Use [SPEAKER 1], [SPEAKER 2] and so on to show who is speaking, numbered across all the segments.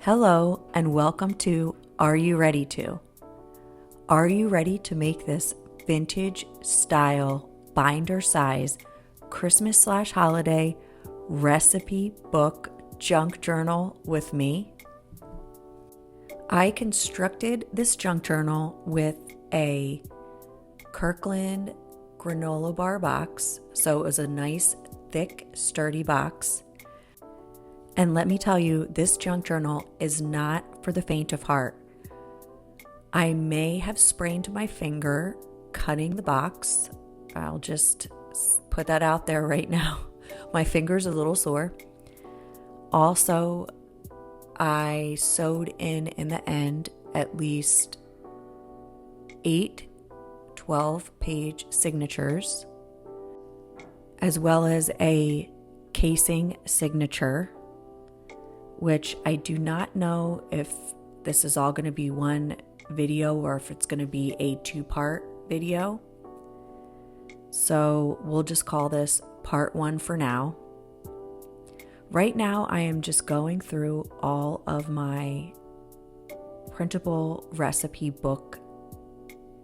[SPEAKER 1] Hello and welcome to Are You Ready To? Are you ready to make this vintage style binder size Christmas/holiday recipe book junk journal with me? I constructed this junk journal with a Kirkland granola bar box, so it was a nice, thick, sturdy box. And let me tell you, this junk journal is not for the faint of heart. I may have sprained my finger cutting the box. I'll just put that out there right now. My finger's a little sore. Also, I sewed in the end at least 8 12-page signatures, as well as a casing signature, which I do not know if this is all going to be one video or if it's going to be a 2-part video. So we'll just call this part 1 for now. Right now, I am just going through all of my printable recipe book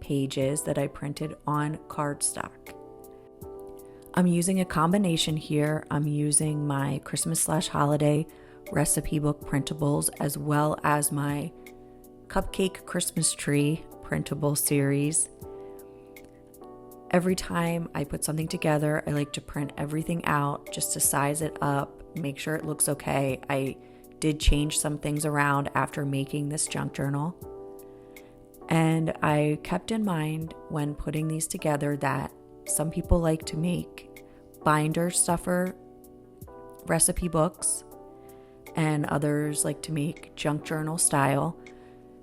[SPEAKER 1] pages that I printed on cardstock. I'm using a combination here. I'm using my Christmas/holiday recipe book printables as well as my Cupcake Christmas Tree printable series. Every time I put something together, I like to print everything out just to size it up, make sure it looks okay. I did change some things around after making this junk journal. And I kept in mind when putting these together that some people like to make binder stuffer recipe books and others like to make junk journal style.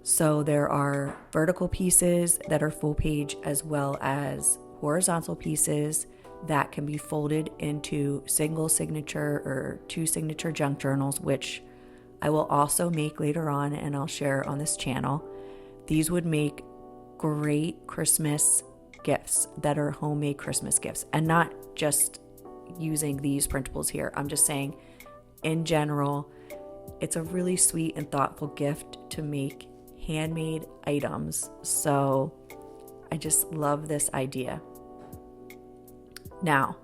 [SPEAKER 1] So there are vertical pieces that are full page as well as horizontal pieces that can be folded into single signature or 2 signature junk journals, which I will also make later on and I'll share on this channel. These would make great Christmas gifts that are homemade Christmas gifts, and not just using these printables here. I'm just saying in general, it's a really sweet and thoughtful gift to make handmade items. So I just love this idea. Now,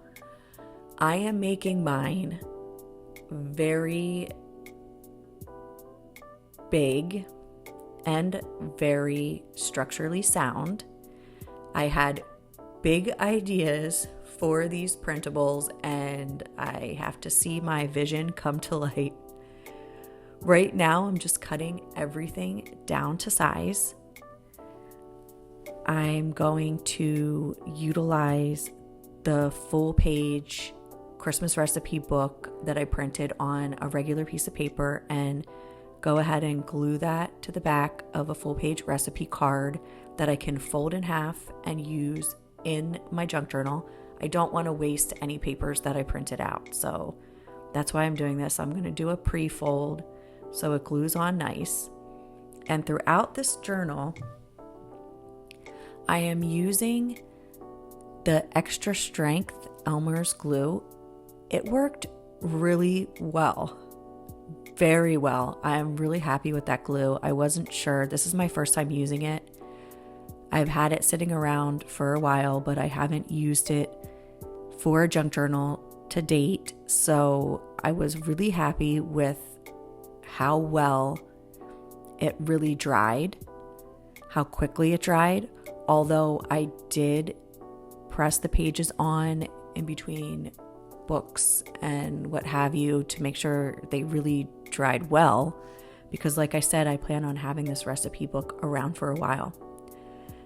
[SPEAKER 1] I am making mine very big and very structurally sound. I had big ideas for these printables and I have to see my vision come to light. Right now, I'm just cutting everything down to size. I'm going to utilize the full page Christmas recipe book that I printed on a regular piece of paper and go ahead and glue that to the back of a full page recipe card that I can fold in half and use in my junk journal. I don't want to waste any papers that I printed out, so that's why I'm doing this. I'm going to do a pre-fold so it glues on nice. And throughout this journal, I am using the extra strength Elmer's glue. It worked really well, very well. I'm really happy with that glue. I wasn't sure. This is my first time using it. I've had it sitting around for a while, but I haven't used it for a junk journal to date. So I was really happy with how well it really dried, how quickly it dried. Although I did press the pages on in between books and what have you to make sure they really dried well, because like I said, I plan on having this recipe book around for a while.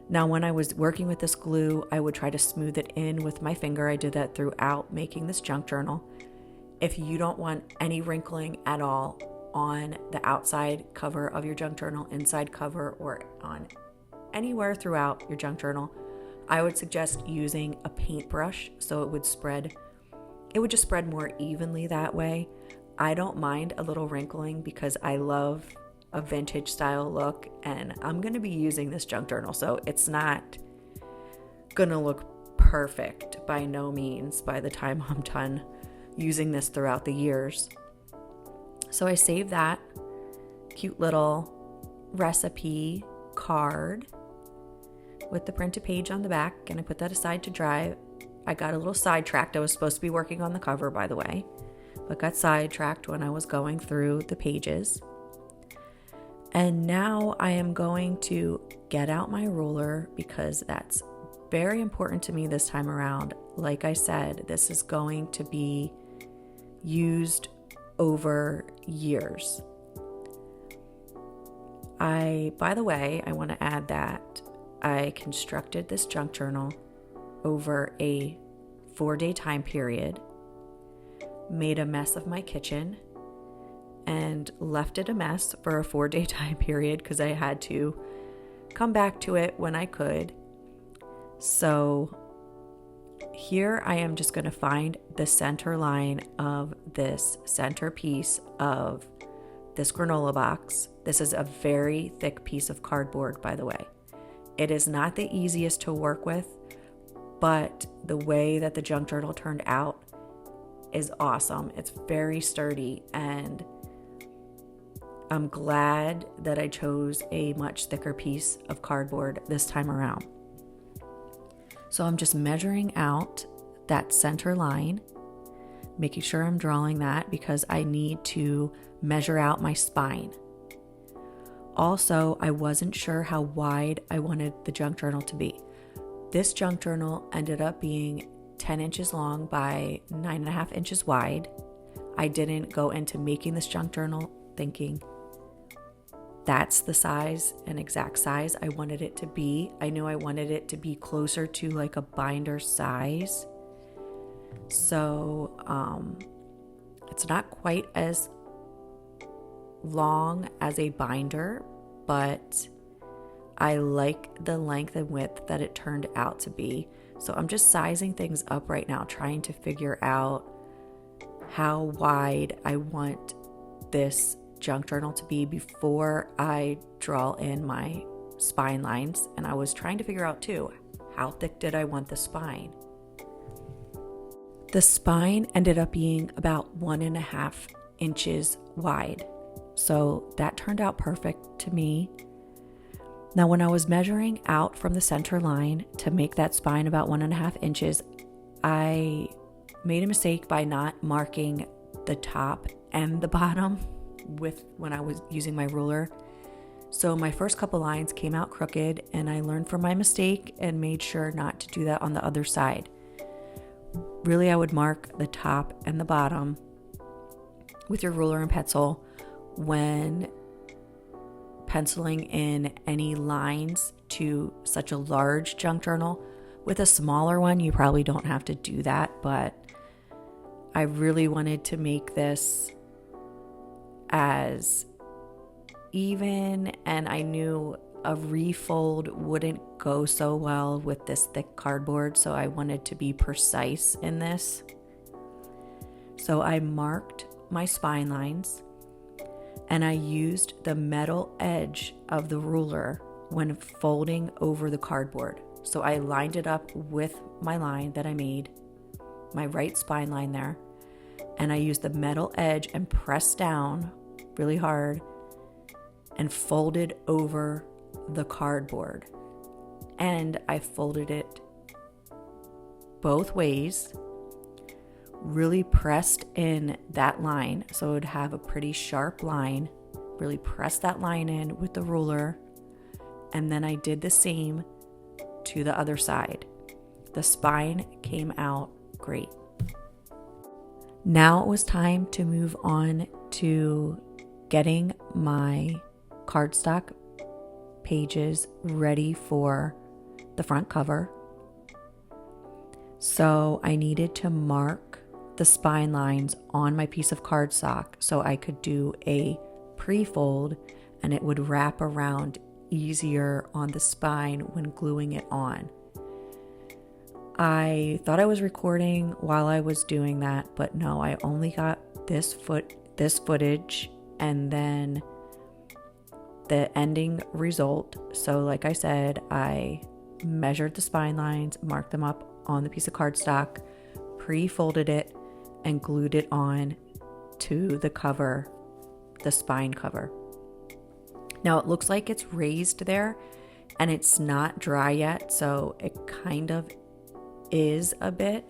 [SPEAKER 1] Now, when I was working with this glue, I would try to smooth it in with my finger. I did that throughout making this junk journal. If you don't want any wrinkling at all on the outside cover of your junk journal, inside cover, or on anywhere throughout your junk journal, I would suggest using a paintbrush so it would just spread more evenly that way. I don't mind a little wrinkling because I love a vintage style look, and I'm going to be using this junk journal, so it's not going to look perfect by no means by the time I'm done using this throughout the years. So I saved that cute little recipe card with the printed page on the back, and I put that aside to dry. I got a little sidetracked. I was supposed to be working on the cover, by the way, but got sidetracked when I was going through the pages. And now I am going to get out my ruler because that's very important to me this time around. Like I said, this is going to be used over years. By the way, I want to add that I constructed this junk journal over a 4-day time period, made a mess of my kitchen, and left it a mess for a 4-day time period because I had to come back to it when I could. So here I am just going to find the center line of this centerpiece of this granola box. This is a very thick piece of cardboard, by the way. It is not the easiest to work with, but the way that the junk journal turned out is awesome. It's very sturdy, and I'm glad that I chose a much thicker piece of cardboard this time around. So I'm just measuring out that center line, making sure I'm drawing that because I need to measure out my spine. Also, I wasn't sure how wide I wanted the junk journal to be. This junk journal ended up being 10 inches long by 9.5 inches wide. I didn't go into making this junk journal thinking that's the size and exact size I wanted it to be. I knew I wanted it to be closer to like a binder size. So it's not quite as long as a binder, but I like the length and width that it turned out to be. So I'm just sizing things up right now, trying to figure out how wide I want this junk journal to be before I draw in my spine lines. And I was trying to figure out too, how thick did I want the spine? The spine ended up being about 1.5 inches wide. So that turned out perfect to me. Now, when I was measuring out from the center line to make that spine about 1.5 inches, I made a mistake by not marking the top and the bottom when I was using my ruler. So my first couple lines came out crooked, and I learned from my mistake and made sure not to do that on the other side. Really, I would mark the top and the bottom with your ruler and pencil when penciling in any lines to such a large junk journal. With a smaller one, you probably don't have to do that, but I really wanted to make this as even, and I knew a refold wouldn't go so well with this thick cardboard, so I wanted to be precise in this. So I marked my spine lines, and I used the metal edge of the ruler when folding over the cardboard. So I lined it up with my line that I made, my right spine line there, and I used the metal edge and pressed down really hard and folded over the cardboard. And I folded it both ways, really pressed in that line so it would have a pretty sharp line, really pressed that line in with the ruler, and then I did the same to the other side. The spine came out great. Now it was time to move on to getting my cardstock pages ready for the front cover. So I needed to mark the spine lines on my piece of cardstock so I could do a pre-fold and it would wrap around easier on the spine when gluing it on. I thought I was recording while I was doing that, but no, I only got this footage and then the ending result. So like I said, I measured the spine lines, marked them up on the piece of cardstock, pre-folded it, and glued it on to the cover, the spine cover. Now it looks like it's raised there and it's not dry yet, so it kind of is a bit,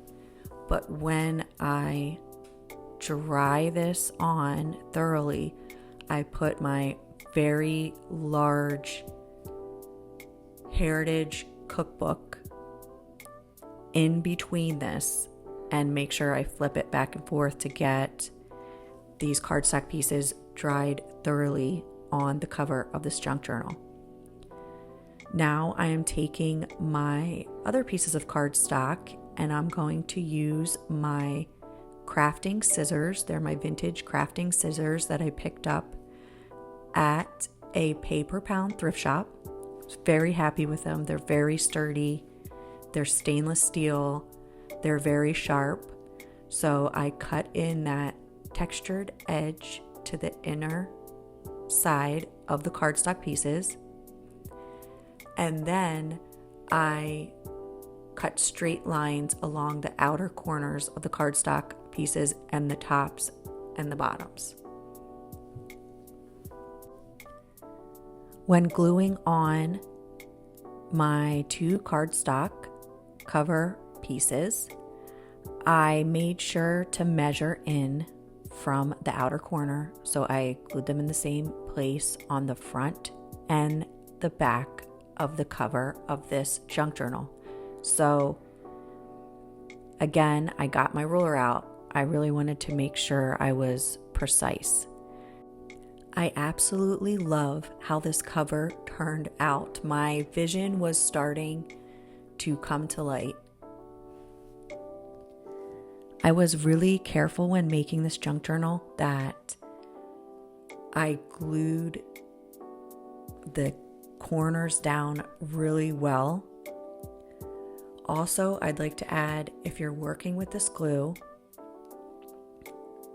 [SPEAKER 1] but when I dry this on thoroughly, I put my very large Heritage cookbook in between this and make sure I flip it back and forth to get these cardstock pieces dried thoroughly on the cover of this junk journal. Now I am taking my other pieces of cardstock and I'm going to use my crafting scissors. They're my vintage crafting scissors that I picked up at a paper pound thrift shop. I was very happy with them. They're very sturdy. They're stainless steel. They're very sharp. So I cut in that textured edge to the inner side of the cardstock pieces. And then I cut straight lines along the outer corners of the cardstock pieces and the tops and the bottoms. When gluing on my two cardstock cover pieces, I made sure to measure in from the outer corner, so I glued them in the same place on the front and the back of the cover of this junk journal. So again, I got my ruler out. I really wanted to make sure I was precise. I absolutely love how this cover turned out. My vision was starting to come to light. I was really careful when making this junk journal that I glued the corners down really well. Also, I'd like to add, if you're working with this glue,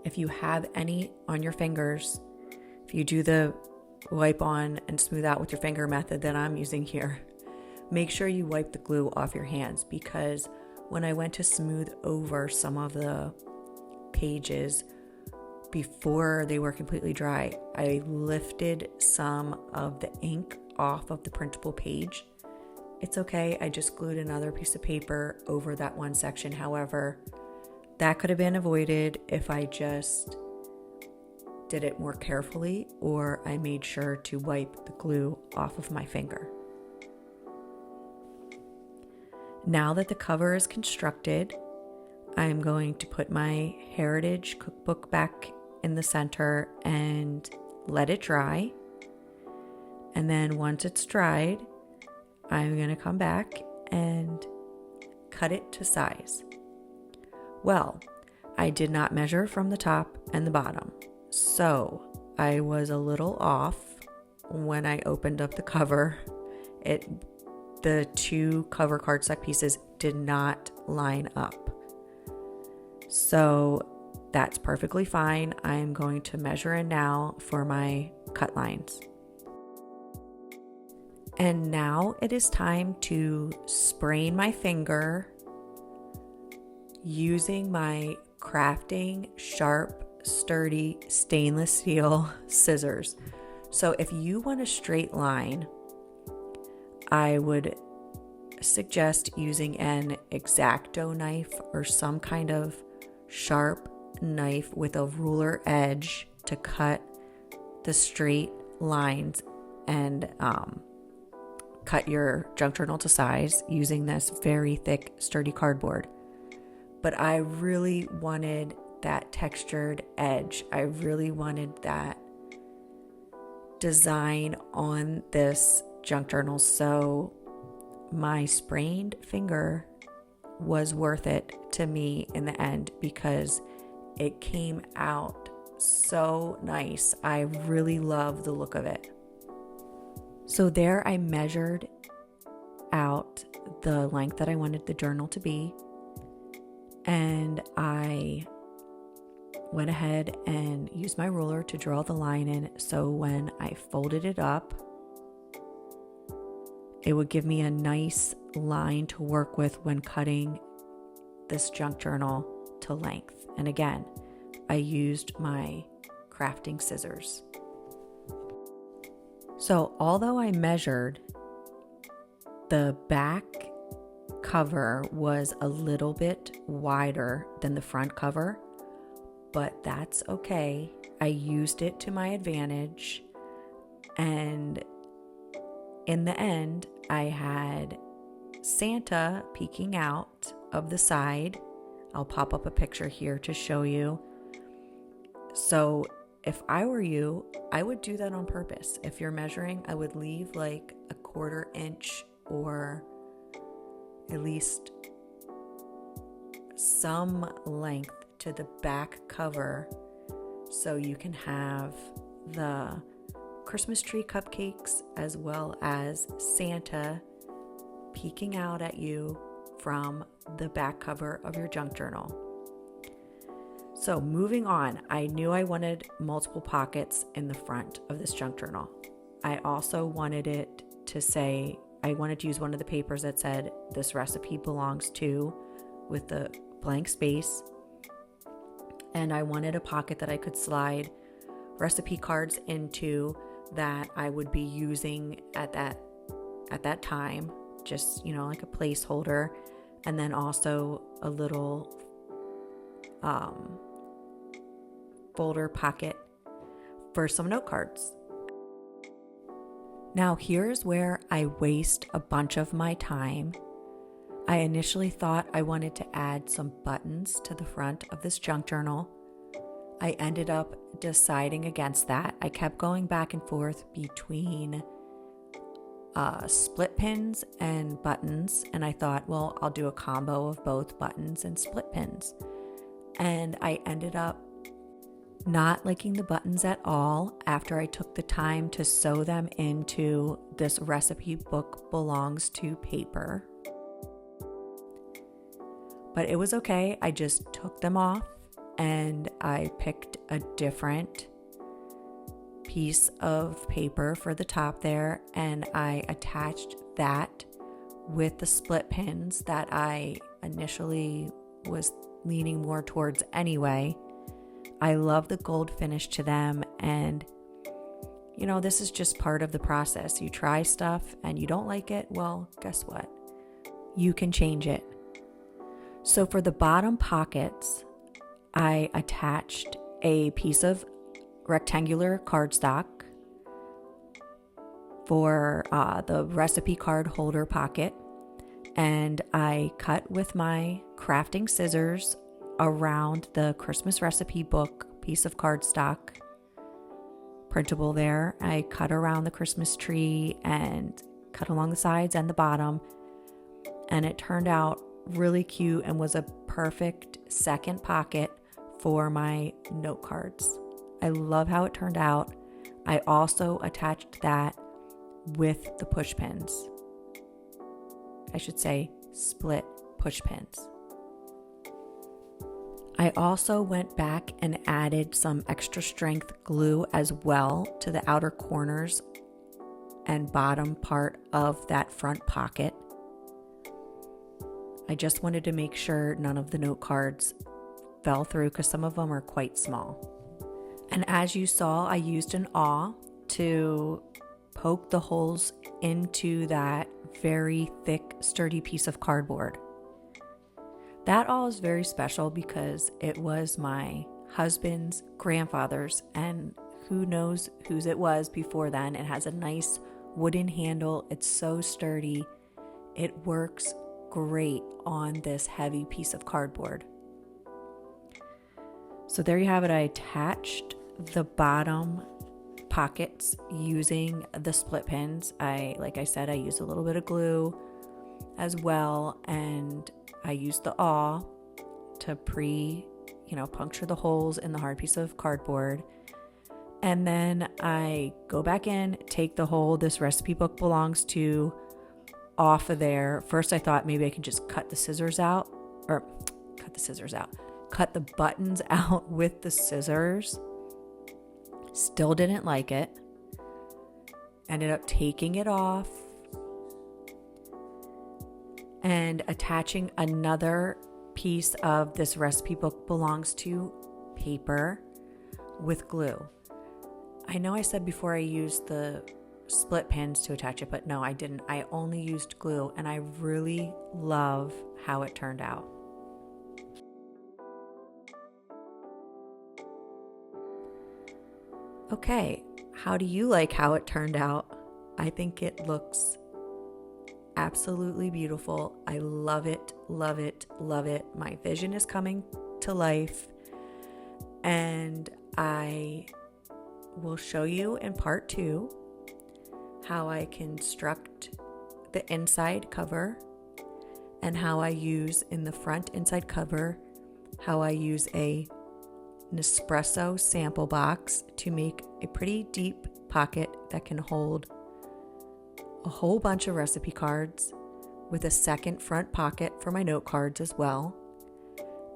[SPEAKER 1] if you have any on your fingers, if you do the wipe on and smooth out with your finger method that I'm using here, make sure you wipe the glue off your hands, because when I went to smooth over some of the pages before they were completely dry, I lifted some of the ink off of the printable page. It's okay, I just glued another piece of paper over that one section. However, that could have been avoided if I just did it more carefully, or I made sure to wipe the glue off of my finger. Now that the cover is constructed, I'm going to put my Heritage cookbook back in the center and let it dry. And then once it's dried, I'm going to come back and cut it to size. Well, I did not measure from the top and the bottom, so I was a little off when I opened up the cover. The two cover cardstock pieces did not line up. So that's perfectly fine. I'm going to measure in now for my cut lines. And now it is time to sprain my finger using my crafting sharp, sturdy stainless steel scissors. So if you want a straight line, I would suggest using an X-Acto knife or some kind of sharp knife with a ruler edge to cut the straight lines and cut your junk journal to size using this very thick, sturdy cardboard. But I really wanted that textured edge. I really wanted that design on this junk journal, so my sprained finger was worth it to me in the end because it came out so nice. I really love the look of it. So there I measured out the length that I wanted the journal to be, and I went ahead and used my ruler to draw the line in, so when I folded it up, it would give me a nice line to work with when cutting this junk journal to length. And again, I used my crafting scissors. So although I measured, the back cover was a little bit wider than the front cover, but that's okay. I used it to my advantage, and in the end, I had Santa peeking out of the side. I'll pop up a picture here to show you. So if I were you, I would do that on purpose. If you're measuring, I would leave like a 1/4 inch or at least some length to the back cover so you can have the Christmas tree cupcakes as well as Santa peeking out at you from the back cover of your junk journal. So moving on, I knew I wanted multiple pockets in the front of this junk journal. I also wanted it to say, I wanted to use one of the papers that said, "This recipe belongs to," with the blank space. And I wanted a pocket that I could slide recipe cards into that I would be using at that time, just, like a placeholder. And then also a little folder pocket for some note cards. Now here's where I waste a bunch of my time. I initially thought I wanted to add some buttons to the front of this junk journal. I ended up deciding against that. I kept going back and forth between split pins and buttons, and I thought, well, I'll do a combo of both buttons and split pins. And I ended up not liking the buttons at all after I took the time to sew them into "This recipe book belongs to" paper. But it was okay. I just took them off and I picked a different piece of paper for the top there, and I attached that with the split pins that I initially was leaning more towards anyway. I love the gold finish to them, and this is just part of the process. You try stuff and you don't like it, well, guess what? You can change it. So for the bottom pockets, I attached a piece of rectangular cardstock for the recipe card holder pocket, and I cut with my crafting scissors around the Christmas recipe book piece of cardstock, printable there. I cut around the Christmas tree and cut along the sides and the bottom, and it turned out really cute and was a perfect second pocket for my note cards. I love how it turned out. I also attached that with the push pins. I should say split push pins. I also went back and added some extra strength glue as well to the outer corners and bottom part of that front pocket. I just wanted to make sure none of the note cards fell through because some of them are quite small. And as you saw, I used an awl to poke the holes into that very thick, sturdy piece of cardboard. That awl is very special because it was my husband's grandfather's, and who knows whose it was before then. It has a nice wooden handle. It's so sturdy. It works great on this heavy piece of cardboard. So there you have it. I attached the bottom pockets using the split pins. Like I said, I used a little bit of glue as well, and I used the awl to puncture the holes in the hard piece of cardboard. And then I go back in, take the whole "This recipe book belongs to" off of there. First I thought maybe I could just cut the buttons out with the scissors. Still didn't like it. Ended up taking it off and attaching another piece of "This recipe book belongs to" paper with glue. I know I said before I used the split pins to attach it, but no, I didn't. I only used glue, and I really love how it turned out. Okay, how do you like how it turned out? I think it looks absolutely beautiful. I love it, love it, love it. My vision is coming to life, and I will show you in part 2 how I construct the inside cover and how I use in the front inside cover, how I use a Nespresso sample box to make a pretty deep pocket that can hold a whole bunch of recipe cards with a second front pocket for my note cards as well,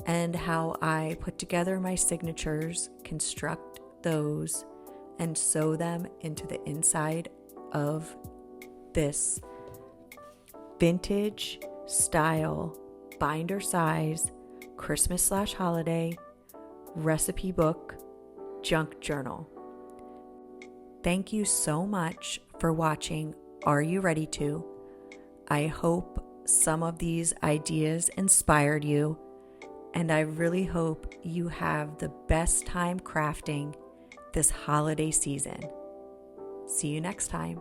[SPEAKER 1] and how I put together my signatures, construct those, and sew them into the inside of this vintage style binder size Christmas/holiday recipe book junk journal. Thank you so much for watching Are You Ready To? I hope some of these ideas inspired you, and I really hope you have the best time crafting this holiday season. See you next time.